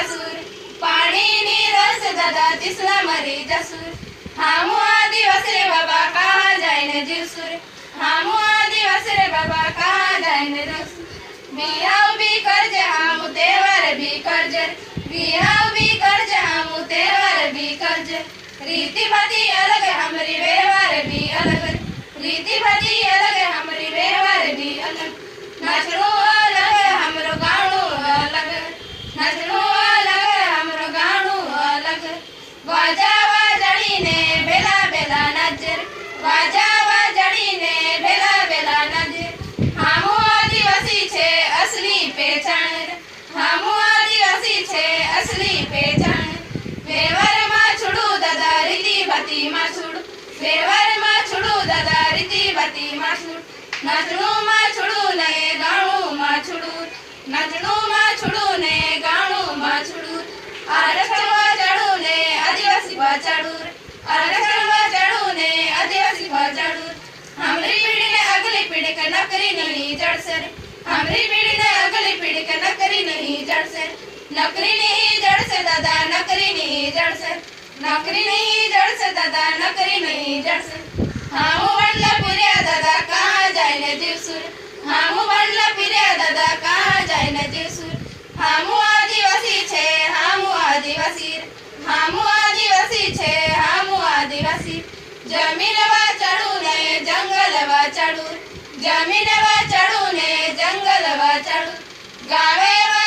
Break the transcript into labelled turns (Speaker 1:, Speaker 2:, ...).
Speaker 1: જસુર પાણીની રસ દાદા તીસલા મરી જસુર હામુ આદિવાસી રે બાબા કહા જાય ને જીવસુર હામુ આદિવાસી રે બાબા કહા જાય ને જીવસુર बिहाव भी करजे हामु तेवर भी करजे बिहाव भी करजे हामु तेवर भी करजे रीति भाती अलग हमरी व्यवहार भी अलग रीति भाती अलग हमरी व्यवहार भी अलग नाचनो अलग हमरो गाणो अलग नाचनो अलग हमरो गाणो अलग वाजा वाजड़ीने बेला बेला नाचर वाजा वाजड़ीने बेला बेला नाचर हामु आदिवासी छे असली पहचान हामु आदिवासी छे असली पहचान व्यवहार में छुड़ू दादा रीति भाती में छुड़ू व्यवहार में छुड़ू दादा रीति भाती में छुड़ू नाचणू में छुड़ू ने गाणू में छुड़ू नाचणू में छुड़ू ने गाणू में छुड़ू आरक्षण चढ़ू ने आदिवासी चढ़ू आरक्षण चढ़ू ने आदिवासी चढ़ू हमरी पीढ़ी ने अगली पीढ़ी का नकरी नहीं जड़सर हमरी पीढ़ी ने अगली पीढ़ी का नकरी नहीं जड़सर नकरी नहीं जड़से दादा नकरी नहीं जड़से नकरी नहीं जड़से दादा नकरी नहीं जड़से हामु बंडला पिर्या दादा कहाँ जाए ने जीवसुर हामु बंडला पिर्या दादा कहाँ जाए ने जीवसुर हामु आदिवासी छे हामु आदिवासी हामु आदिवासी छे हामु आदिवासी जमीन वा चढ़ू ने जंगल वा चढ़ू जमीन वा चढ़ू ने जंगल वा चढ़ू गावे वा